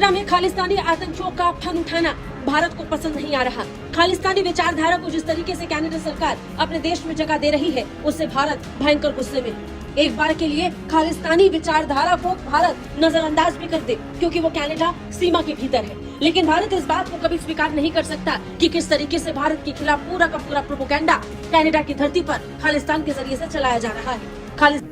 Canada में खालिस्तानी आतंकियों का फन उठाना भारत को पसंद नहीं आ रहा। खालिस्तानी विचारधारा को जिस तरीके से कनाडा सरकार अपने देश में जगह दे रही है, उससे भारत भयंकर गुस्से में है। एक बार के लिए खालिस्तानी विचारधारा को भारत नजरअंदाज भी कर दे, क्योंकि वो कनाडा सीमा के भीतर है। लेकिन भारत इस बात को कभी स्वीकार नहीं कर सकता कि किस तरीके से भारत के खिलाफ पूरा का पूरा प्रोपेगेंडा कनाडा की धरती पर खालिस्तान के जरिए से चलाया जा रहा है।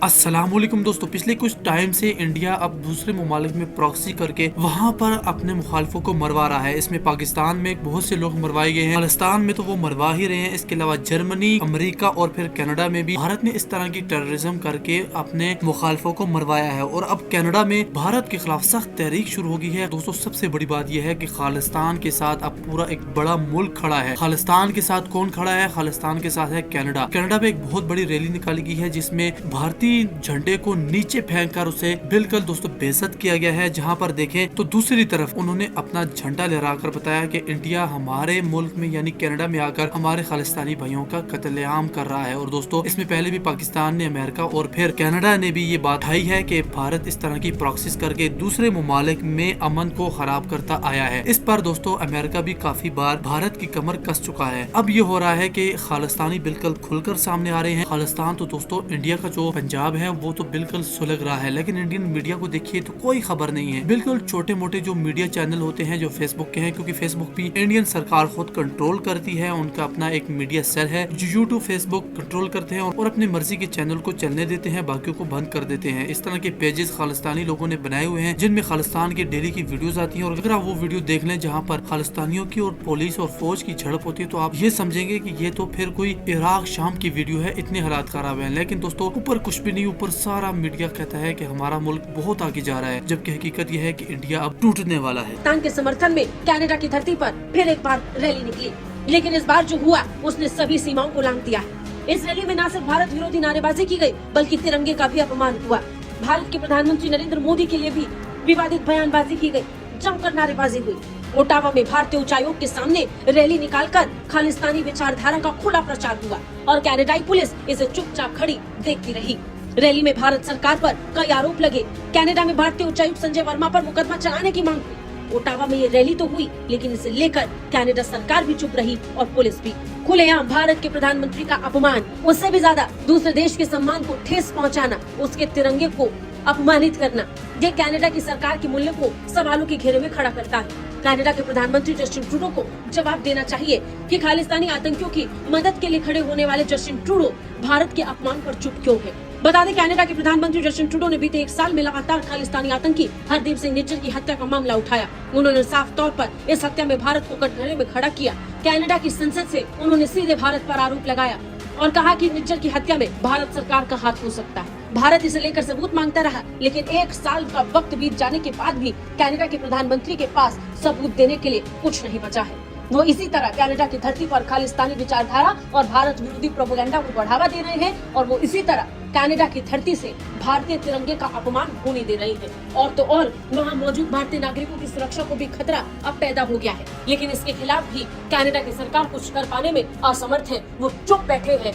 अस्सलामुअलैकुम दोस्तों, पिछले कुछ टाइम से इंडिया अब दूसरे ममालिक में प्रॉक्सी करके वहां पर अपने मुखालिफों को मरवा रहा है। इसमें पाकिस्तान में बहुत से लोग मरवाए गए हैं, खालिस्तान में तो वो मरवा ही रहे हैं। इसके अलावा जर्मनी, अमेरिका और फिर कनाडा में भी भारत ने इस तरह की टेररिज्म करके अपने मुखालिफों को मरवाया है। और अब कनाडा में भारत के खिलाफ सख्त तहरीक शुरू हो गई है। दोस्तों, सबसे बड़ी बात यह है कि खालिस्तान के साथ अब पूरा एक बड़ा मुल्क खड़ा है। खालिस्तान के साथ कौन खड़ा है? खालिस्तान के साथ है कनाडा। कनाडा में एक बहुत बड़ी रैली निकाली गई है, जिसमें भारतीय झंडे को नीचे फेंककर उसे बिल्कुल दोस्तों बेइज्जत किया गया है। जहां पर देखें तो दूसरी तरफ उन्होंने अपना झंडा लहराकर बताया कि इंडिया हमारे मुल्क में यानी कनाडा में आकर हमारे खालिस्तानी भाइयों का कत्लेआम कर रहा है। और दोस्तों, इसमें पहले भी पाकिस्तान ने, अमेरिका और फिर कनाडा ने भी ये बात उठाई है कि भारत इस तरह की प्रॉक्सिस करके दूसरे ममालिक में अमन को खराब करता आया है। इस पर दोस्तों अमेरिका भी काफी बार भारत की कमर कस चुका है। अब ये हो रहा है कि खालिस्तानी बिल्कुल खुलकर सामने आ रहे हैं। खालिस्तान तो दोस्तों इंडिया का जो पंजाब है वो तो बिल्कुल सुलग रहा है, लेकिन इंडियन मीडिया को देखिए तो कोई खबर नहीं है। बिल्कुल छोटे मोटे जो मीडिया चैनल होते हैं जो फेसबुक के हैं, क्योंकि फेसबुक भी इंडियन सरकार खुद कंट्रोल करती है, उनका अपना एक मीडिया सेल है जो यूट्यूब फेसबुक कंट्रोल करते हैं और अपनी मर्जी के चैनल को चलने देते हैं, बाकियों को बंद कर देते हैं। इस तरह के पेजेस खालिस्तानी लोगों ने बनाए हुए हैं, जिनमें खालिस्तान की डेली की वीडियोस आती हैं। और अगर आप वो वीडियो देख लें जहाँ पर खालिस्तानियों की और पुलिस और फौज की झड़प होती है, तो आप ये समझेंगे कि ये तो फिर कोई इराक शाम की वीडियो है, इतने हालात खराब है। लेकिन दोस्तों ऊपर कुछ भी नहीं, ऊपर सारा मीडिया कहता है कि हमारा मुल्क बहुत आगे जा रहा है, जबकि हकीकत यह है कि इंडिया अब टूटने वाला है। पाकिस्तान के समर्थन में कनाडा की धरती पर फिर एक बार रैली निकली, लेकिन इस बार जो हुआ उसने सभी सीमाओं को लांघ दिया है। इस रैली में न सिर्फ भारत विरोधी नारेबाजी की गई, बल्कि तिरंगे का भी अपमान हुआ। भारत के प्रधानमंत्री नरेंद्र मोदी के लिए भी विवादित बयानबाजी की गई, जमकर नारेबाजी हुई। ओटावा में भारतीय उच्चायोग के सामने रैली निकालकर खालिस्तानी विचारधारा का खुला प्रचार हुआ और कनाडाई पुलिस इसे चुपचाप खड़ी देखती रही। रैली में भारत सरकार पर कई आरोप लगे। कनाडा में भारतीय उच्चायुक्त संजय वर्मा पर मुकदमा चलाने की मांग हुई। ओटावा में ये रैली तो हुई, लेकिन इसे लेकर कनाडा सरकार भी चुप रही और पुलिस भी। खुलेआम भारत के प्रधानमंत्री का अपमान, उससे भी ज्यादा दूसरे देश के सम्मान को ठेस पहुंचाना, उसके तिरंगे को अपमानित करना, ये कनाडा की सरकार के मूल्य को सवालों के घेरे में खड़ा करता है। कनाडा के प्रधानमंत्री जस्टिन ट्रूडो को जवाब देना चाहिए कि खालिस्तानी आतंकियों की मदद के लिए खड़े होने वाले जस्टिन ट्रूडो भारत के अपमान पर चुप क्यों है। बता दें, कनाडा के प्रधानमंत्री जस्टिन ट्रूडो ने बीते एक साल में लगातार खालिस्तानी आतंकी हरदीप सिंह निज्जर की हत्या का मामला उठाया। उन्होंने साफ तौर पर इस हत्या में भारत को कटघरे में खड़ा किया। कनाडा की संसद से उन्होंने सीधे भारत पर आरोप लगाया और कहा कि निज्जर की हत्या में भारत सरकार का हाथ हो सकता है। भारत इसे लेकर सबूत मांगता रहा, लेकिन एक साल का वक्त बीत जाने के बाद भी कनाडा के प्रधानमंत्री के पास सबूत देने के लिए कुछ नहीं बचा है। वो इसी तरह कनाडा की धरती पर खालिस्तानी विचारधारा और भारत विरोधी प्रोपेगेंडा को बढ़ावा दे रहे हैं और वो इसी तरह कनाडा की धरती से भारतीय तिरंगे का अपमान होने दे रहे हैं। और तो और वहाँ मौजूद भारतीय नागरिकों की सुरक्षा को भी खतरा अब पैदा हो गया है, लेकिन इसके खिलाफ भी कनाडा की सरकार कुछ कर पाने में असमर्थ है। वो चुप बैठे हैं।